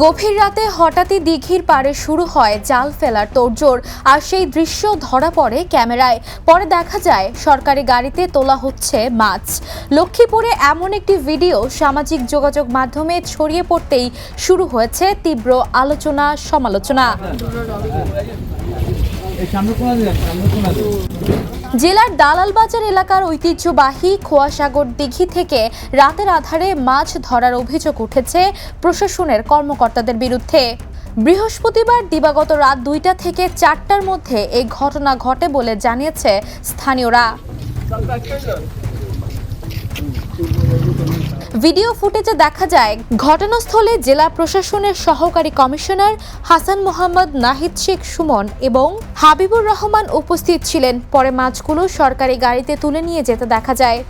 গভীর রাতে হঠাৎই দিঘির পাড়ে শুরু হয় জাল ফেলার তোড়জোড়। আর সেই দৃশ্য ধরা পড়ে ক্যামেরায়। পরে দেখা যায় সরকারি গাড়িতে তোলা হচ্ছে মাছ। লক্ষ্মীপুরে এমন একটি ভিডিও সামাজিক যোগাযোগ মাধ্যমে ছড়িয়ে পড়তেই শুরু হয়েছে তীব্র আলোচনা সমালোচনা। জেলার দালালবাজার এলাকার ঐতিহ্যবাহী খোয়াসাগর দিঘি থেকে রাতের আধারে মাছ ধরার অভিযোগ উঠেছে প্রশাসনের কর্মকর্তাদের বিরুদ্ধে। বৃহস্পতিবার দিবাগত রাত 2টা থেকে 4টার মধ্যে এই ঘটনা ঘটে বলে জানিয়েছে স্থানীয়রা। ভিডিও ফুটেজে দেখা যায় ঘটনাস্থলে জেলা প্রশাসনের সহকারী কমিশনার হাসান মোহাম্মদ নাহিদ শেখ সুমন এবং হাবিবুর রহমান উপস্থিত ছিলেন। পরে মাছগুলো সরকারি গাড়িতে তুলে নিয়ে যেতে দেখা যায়।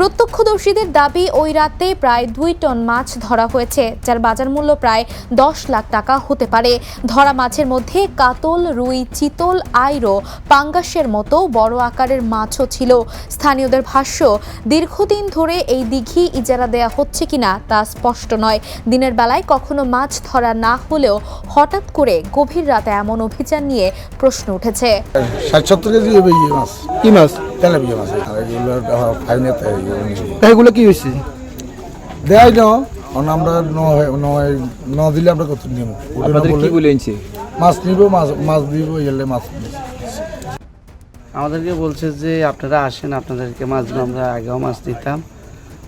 প্রত্যক্ষদর্শীদের দাবি ওই রাতে প্রায় 2 টন মাছ ধরা হয়েছে, যার বাজার মূল্য প্রায় 10 লাখ টাকা হতে পারে। ধরা মাছের মধ্যে কাতল, রুই, চিতল, আইড়, পাঙ্গাসের মতো বড় আকারের মাছও ছিল। স্থানীয়দের ভাষ্য, দীর্ঘদিন ধরে এই দিঘি ইজারা দেয়া হচ্ছে কিনা তা স্পষ্ট নয়। দিনের বেলায় কখনো মাছ ধরা না হলেও হঠাৎ করে গভীর রাতে এমন অভিযান নিয়ে প্রশ্ন উঠেছে। 60-70 কেজি হবে এই মাছ। কি মাছ? তেলাপিয়া মাছ। আর এগুলো কি হয়েছে? দেয় না, আমরা ন দিলে আমরা কত নিব? আপনাদের কি বলে আনছে? মাছ নিব, মাছ দিব, এলে মাছ। আমাদেরকে বলছে যে আপনারা আসেন, আপনাদেরকে মাছগুলো আমরা আগেও মাছ দিতাম,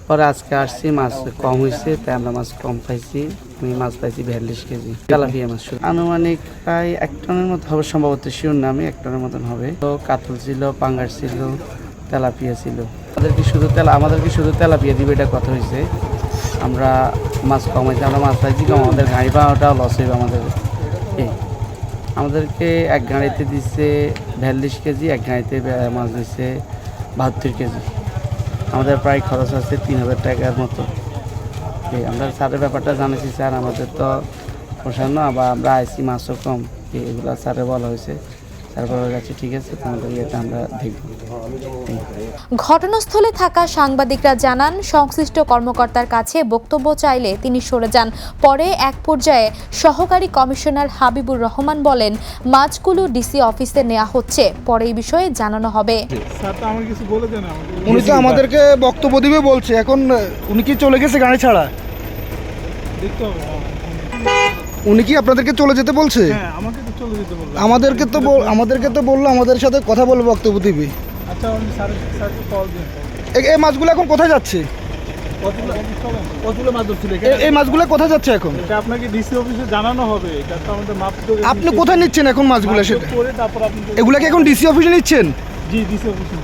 পরে আজকে আসছি মাছ কম হয়েছে, তাই আমরা মাছ কম পাইছি। আমি মাছ পাইছি 42 কেজি তেলাপিয়া মাছ। আনুমানিক প্রায় 1 টনের মতো হবে, সম্ভবত শিওর না আমি, 1 টনের মতন হবে। তো কাতল ছিল, পাঙ্গাস ছিল, তেলাপিয়া ছিল। আমাদেরকে শুধু তেলাপিয়া দিবে, এটা কথা হয়েছে। আমরা মাছ কম হয়েছে, আমরা মাছ পাইছি কম, আমাদের গাড়ি পাওয়াটাও লস হইবে আমাদের। আমাদেরকে এক গাড়িতে দিচ্ছে 42 কেজি, এক গাড়িতে মাছ দিচ্ছে 72 কেজি। আমাদের প্রায় খরচ আছে 3000 টাকার মতো। আমরা স্যারের ব্যাপারটা জানাচ্ছি, স্যার আমাদের তো পোষানো, আবার আমরা আইসি মাছও কম, এগুলো স্যারে বলা হয়েছে। ঠিক আছে, তোমাদের ইয়েতে আমরা দেখব। ঘটনাস্থলে থাকা সাংবাদিকরা জানান, সংশ্লিষ্ট কর্মকর্তার কাছে বক্তব্য চাইলে তিনি সরে যান। পরে এক পর্যায়ে সহকারী কমিশনার হাবিবুর রহমান বলেন, মাছগুলো ডিসি অফিসে নেওয়া হচ্ছে, পরে এই বিষয়ে জানানো হবে। উনি তো আমাদেরকে বক্তব্য দিবে বলছে, এখন উনি কি চলে গেছে গাড়ি ছাড়া? উনি কি আপনাদেরকে চলে যেতে বলছে? আমাদেরকে তো বললো আমাদের সাথে কথা বলে বক্তব্য দিবে। এই মাছগুলো এখন কোথায় যাচ্ছে? এই মাছগুলো কোথায় যাচ্ছে এখন? আপনাকে ডিসি অফিসে জানানো হবে। আপনি কোথায় নিচ্ছেন এখন মাছগুলো? সেটা এগুলাকে এখন ডিসি অফিসে নিচ্ছেন? জি, ডিসি অফিসে।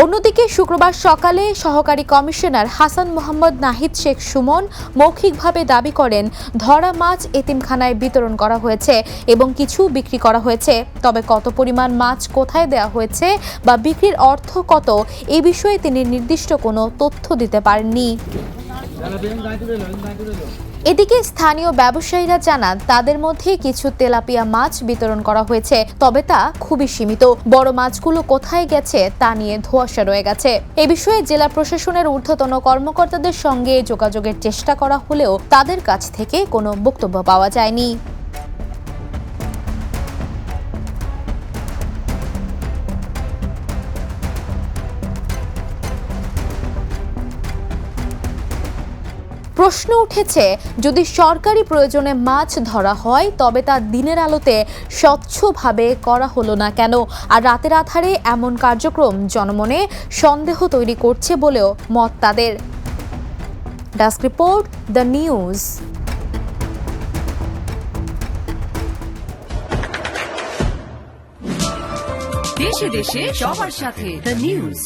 অন্যদিকে শুক্রবার সকালে সহকারী কমিশনার হাসান মোহাম্মদ নাহিদ শেখ সুমন মৌখিকভাবে দাবি করেন, ধরা মাছ এতিমখানায় বিতরণ করা হয়েছে এবং কিছু বিক্রি করা হয়েছে। তবে কত পরিমাণ মাছ কোথায় দেওয়া হয়েছে বা বিক্রির অর্থ কত, এ বিষয়ে তিনি নির্দিষ্ট কোনো তথ্য দিতে পারেননি। এদিকে স্থানীয় ব্যবসায়ীরা জানান, তাদের মধ্যে কিছু তেলাপিয়া মাছ বিতরণ করা হয়েছে, তবে তা খুবই সীমিত। বড় মাছগুলো কোথায় গেছে তা নিয়ে ধোঁয়াশা রয়ে গেছে। এ বিষয়ে জেলা প্রশাসনের ঊর্ধ্বতন কর্মকর্তাদের সঙ্গে যোগাযোগের চেষ্টা করা হলেও তাদের কাছ থেকে কোনো বক্তব্য পাওয়া যায়নি। প্রশ্ন উঠেছে, যদি সরকারি প্রয়োজনে মাছ ধরা হয় তবে তা দিনের আলোতে স্বচ্ছভাবে করা হলো না কেন? আর রাতের আধারে এমন কার্যক্রম জনমনে সন্দেহ তৈরি করছে বলেও মত তাদের। Desk report, the news. দেশে দেশে সবার সাথে, দ্য নিউজ।